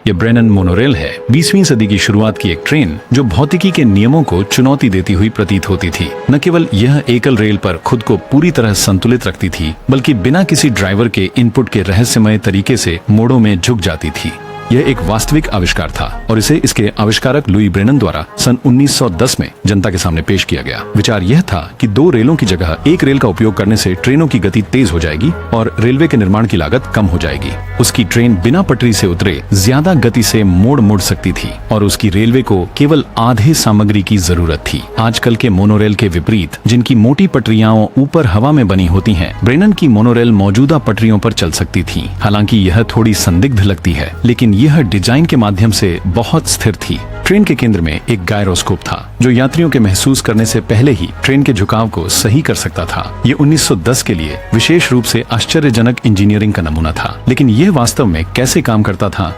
ये Brennan monorail है, 20वीं सदी की शुरुआत की एक ट्रेन जो भौतिकी के नियमों को चुनौती देती हुई प्रतीत होती थी। न केवल यह एकल रेल पर खुद को पूरी तरह संतुलित रखती थी, बल्कि बिना किसी ड्राइवर के इनपुट के रहस्यमय तरीके से मोड़ों में झुक जाती थी। यह एक वास्तविक आविष्कार था और इसे इसके आविष्कारक लुई ब्रेनन द्वारा सन 1910 में जनता के सामने पेश किया गया। विचार यह था कि 2 रेलों की जगह एक रेल का उपयोग करने से ट्रेनों की गति तेज हो जाएगी और रेलवे के निर्माण की लागत कम हो जाएगी। उसकी ट्रेन बिना पटरी से उतरे ज्यादा गति से मोड़ सकती थी और उसकी रेलवे को केवल आधे सामग्री की जरूरत थी। आजकल के मोनोरेल के विपरीत, जिनकी मोटी पटरियां ऊपर हवा में बनी होती हैं, ब्रेनन की मोनोरेल मौजूदा पटरियों पर चल सकती थी। हालांकि यह थोड़ी संदिग्ध लगती है, लेकिन यह डिजाइन के माध्यम से बहुत स्थिर थी। ट्रेन के केंद्र में एक गायरोस्कोप था जो यात्रियों के महसूस करने से पहले ही ट्रेन के झुकाव को सही कर सकता था। ये 1910 के लिए विशेष रूप से आश्चर्यजनक इंजीनियरिंग का नमूना था, लेकिन यह वास्तव में कैसे काम करता था?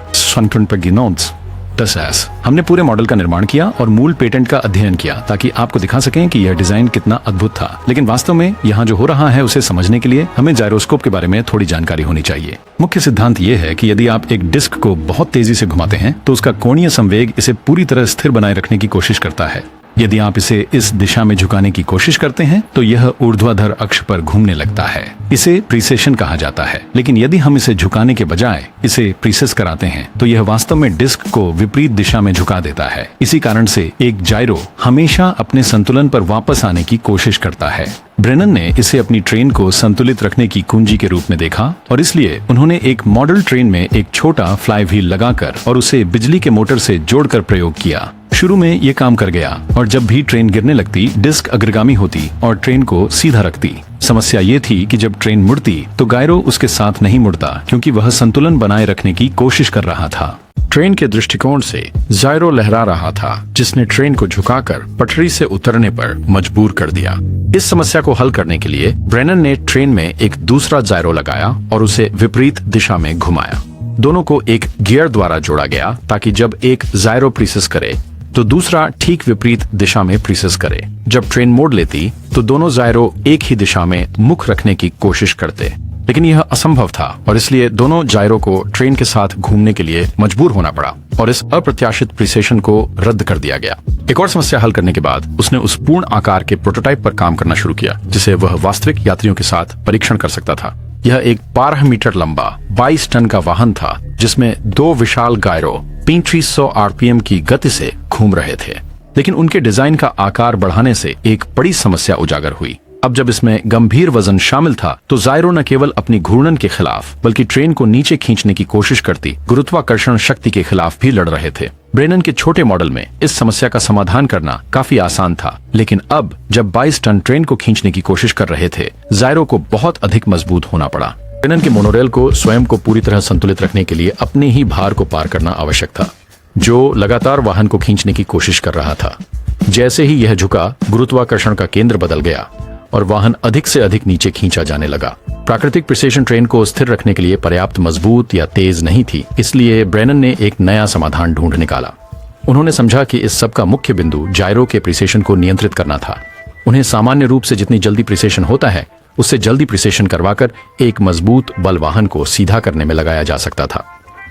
हमने पूरे मॉडल का निर्माण किया और मूल पेटेंट का अध्ययन किया ताकि आपको दिखा सकें कि यह डिजाइन कितना अद्भुत था। लेकिन वास्तव में यहाँ जो हो रहा है उसे समझने के लिए हमें जायरोस्कोप के बारे में थोड़ी जानकारी होनी चाहिए। मुख्य सिद्धांत ये है कि यदि आप एक डिस्क को बहुत तेजी से घुमाते हैं तो उसका कोणीय संवेग इसे पूरी तरह स्थिर बनाए रखने की कोशिश करता है। यदि आप इसे इस दिशा में झुकाने की कोशिश करते हैं तो यह ऊर्ध्वाधर अक्ष पर घूमने लगता है। इसे प्रीसेशन कहा जाता है। लेकिन यदि हम इसे झुकाने के बजाय इसे प्रीसेस कराते हैं तो यह वास्तव में डिस्क को विपरीत दिशा में झुका देता है। इसी कारण से एक जायरो हमेशा अपने संतुलन पर वापस आने की कोशिश करता है। ब्रेनन ने इसे अपनी ट्रेन को संतुलित रखने की कुंजी के रूप में देखा और इसलिए उन्होंने एक मॉडल ट्रेन में एक छोटा फ्लाई व्हील लगाकर और उसे बिजली के मोटर से जोड़कर प्रयोग किया। शुरू में ये काम कर गया और जब भी ट्रेन गिरने लगती, डिस्क अग्रगामी होती और ट्रेन को सीधा रखती। समस्या ये थी कि जब ट्रेन मुड़ती तो गायरो उसके साथ नहीं मुड़ता, क्योंकि वह संतुलन बनाए रखने की कोशिश कर रहा था। ट्रेन के दृष्टिकोण से जायरो लहरा रहा था, जिसने ट्रेन को झुकाकर पटरी से उतरने पर मजबूर कर दिया। इस समस्या को हल करने के लिए ब्रेनन ने ट्रेन में एक दूसरा जायरो लगाया और उसे विपरीत दिशा में घुमाया। दोनों को एक गियर द्वारा जोड़ा गया ताकि जब एक जायरो प्रीसेस करे तो दूसरा ठीक विपरीत दिशा में प्रीसेस करे। जब ट्रेन मोड़ लेती तो दोनों जायरो एक ही दिशा में मुख रखने की कोशिश करते, लेकिन यह असंभव था और इसलिए दोनों जायरो को ट्रेन के साथ घूमने के लिए मजबूर होना पड़ा और इस अप्रत्याशित प्रीसेशन को रद्द कर दिया गया। एक और समस्या हल करने के बाद उसने उस पूर्ण आकार के प्रोटोटाइप पर काम करना शुरू किया जिसे वह वास्तविक यात्रियों के साथ परीक्षण कर सकता था। यह एक 12 मीटर लंबा 22 टन का वाहन था जिसमें 2 विशाल गायरो 3500 आरपीएम की गति से घूम रहे थे। लेकिन उनके डिजाइन का आकार बढ़ाने से एक बड़ी समस्या उजागर हुई। अब जब इसमें गंभीर वजन शामिल था तो जायरो न केवल अपनी घूर्णन के खिलाफ बल्कि ट्रेन को नीचे खींचने की कोशिश करती गुरुत्वाकर्षण शक्ति के खिलाफ भी लड़ रहे थे। ब्रेनन के छोटे मॉडल में इस समस्या का समाधान करना काफी आसान था, लेकिन अब जब 22 टन ट्रेन को खींचने की कोशिश कर रहे थे, जायरो को बहुत अधिक मजबूत होना पड़ा। ब्रेनन के मोनोरेल को स्वयं को पूरी तरह संतुलित रखने के लिए अपने ही भार को पार करना आवश्यक था, जो लगातार वाहन को खींचने की कोशिश कर रहा था। जैसे ही यह झुका, गुरुत्वाकर्षण का केंद्र बदल गया और वाहन अधिक से अधिक नीचे खींचा जाने लगा। प्राकृतिक प्रिसिशन ट्रेन को स्थिर रखने के लिए पर्याप्त मजबूत या तेज नहीं थी, इसलिए ब्रेनन ने एक नया समाधान ढूंढ निकाला। उन्होंने समझा कि इस सब का मुख्य बिंदु जायरो के प्रिसिशन को नियंत्रित करना था। उन्हें सामान्य रूप से जितनी जल्दी प्रिसिशन होता है उससे जल्दी प्रिसिशन करवाकर एक मजबूत बल वाहन को सीधा करने में लगाया जा सकता था।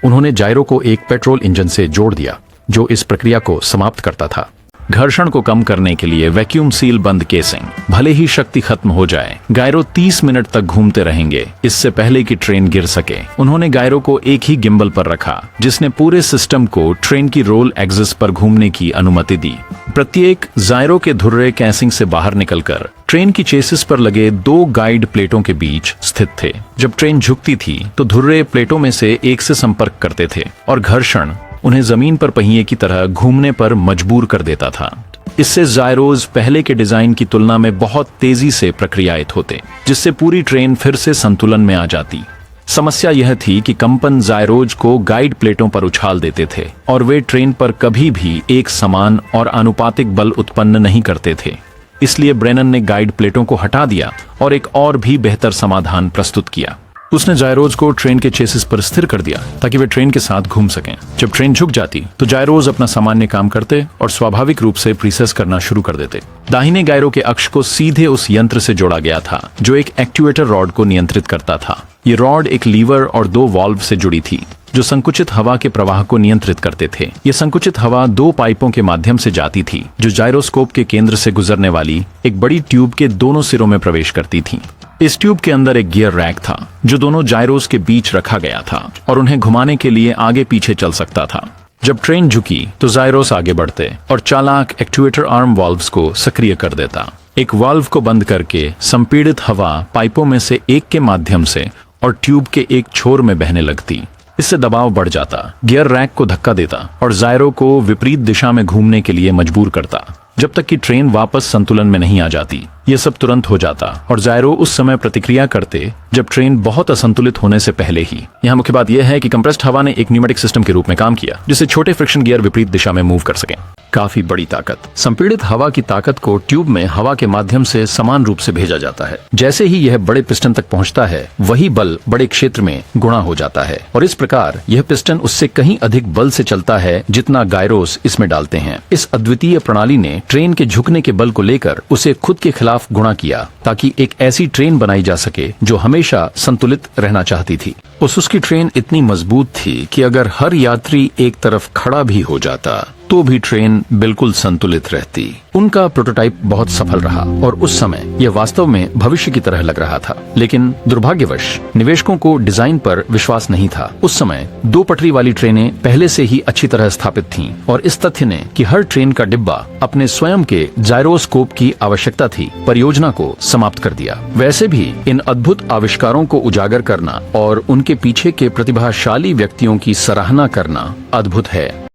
उन्होंने जायरो को एक पेट्रोल इंजन से जोड़ दिया जो इस प्रक्रिया को समाप्त करता था। घर्षण को कम करने के लिए वैक्यूम सील बंद केसिंग। भले ही शक्ति खत्म हो जाए, गायरो 30 मिनट तक घूमते रहेंगे इससे पहले कि ट्रेन गिर सके। उन्होंने गायरो को एक ही गिम्बल पर रखा जिसने पूरे सिस्टम को ट्रेन की रोल एक्सिस पर घूमने की अनुमति दी। प्रत्येक जायरो के धुर्रे कैसिंग से बाहर निकलकर ट्रेन की चेसिस पर लगे 2 गाइड प्लेटों के बीच स्थित थे। जब ट्रेन झुकती थी तो धुर्रे प्लेटों में से एक से संपर्क करते थे और घर्षण उन्हें जमीन पर पहिए की तरह घूमने पर मजबूर कर देता था। इससे जायरोज पहले के डिजाइन की तुलना में बहुत तेजी से प्रक्रियाएं होते, जिससे पूरी ट्रेन फिर से संतुलन में आ जाती। समस्या यह थी कि कंपन जायरोज को गाइड प्लेटों पर उछाल देते थे और वे ट्रेन पर कभी भी एक समान और आनुपातिक बल उत्पन्न नहीं करते थे। इसलिए ब्रेनन ने गाइड प्लेटों को हटा दिया और एक और भी बेहतर समाधान प्रस्तुत किया। उसने जायरोज को ट्रेन के चेसिस पर स्थिर कर दिया ताकि वे ट्रेन के साथ घूम सकें। जब ट्रेन झुक जाती तो जायरोज अपना सामान्य काम करते और स्वाभाविक रूप से प्रीसेस करना शुरू कर देते। दाहिने गायरो के अक्ष को सीधे उस यंत्र से जोड़ा गया था जो एक एक्चुएटर रॉड को नियंत्रित करता था। ये रॉड एक लीवर और 2 वाल्व से जुड़ी थी जो संकुचित हवा के प्रवाह को नियंत्रित करते थे। ये संकुचित हवा 2 पाइपों के माध्यम से जाती थी जो जायरोस्कोप के केंद्र से गुजरने वाली एक बड़ी ट्यूब के दोनों सिरों में प्रवेश करती थी। इस ट्यूब के अंदर एक गियर रैक था जो दोनों जायरोस के बीच रखा गया था और उन्हें घुमाने के लिए आगे पीछे चल सकता था। जब ट्रेन झुकी तो जायरोस आगे बढ़ते और चालाक एक्चुएटर आर्म वाल्व्स को सक्रिय कर देता। एक वाल्व को बंद करके संपीड़ित हवा पाइपों में से एक के माध्यम से और ट्यूब के एक छोर में बहने लगती। इससे दबाव बढ़ जाता, गियर रैक को धक्का देता और जायरो को विपरीत दिशा में घूमने के लिए मजबूर करता जब तक कि ट्रेन वापस संतुलन में नहीं आ जाती। ये सब तुरंत हो जाता और जायरो उस समय प्रतिक्रिया करते जब ट्रेन बहुत असंतुलित होने से पहले ही। यहाँ मुख्य बात यह है कि कंप्रेस्ड हवा ने एक न्यूमेटिक सिस्टम के रूप में काम किया जिससे छोटे फ्रिक्शन गियर विपरीत दिशा में मूव कर सकें। काफी बड़ी ताकत। संपीड़ित हवा की ताकत को ट्यूब में हवा के माध्यम से समान रूप से भेजा जाता है। जैसे ही यह बड़े पिस्टन तक पहुंचता है वही बल बड़े क्षेत्र में गुणा हो जाता है और इस प्रकार यह पिस्टन उससे कहीं अधिक बल से चलता है जितना गायरोस इसमें डालते हैं। इस अद्वितीय प्रणाली ने ट्रेन के झुकने के बल को लेकर उसे खुद के खिलाफ गुणा किया ताकि एक ऐसी ट्रेन बनाई जा सके जो हमेशा संतुलित रहना चाहती थी। उसकी ट्रेन इतनी मजबूत थी कि अगर हर यात्री एक तरफ खड़ा भी हो जाता तो भी ट्रेन बिल्कुल संतुलित रहती। उनका प्रोटोटाइप बहुत सफल रहा और उस समय यह वास्तव में भविष्य की तरह लग रहा था, लेकिन दुर्भाग्यवश निवेशकों को डिजाइन पर विश्वास नहीं था। उस समय 2 पटरी वाली ट्रेनें पहले से ही अच्छी तरह स्थापित थीं और इस तथ्य ने कि हर ट्रेन का डिब्बा अपने स्वयं के जायरोस्कोप की आवश्यकता थी परियोजना को समाप्त कर दिया। वैसे भी इन अद्भुत आविष्कारों को उजागर करना और उनके पीछे के प्रतिभाशाली व्यक्तियों की सराहना करना अद्भुत है।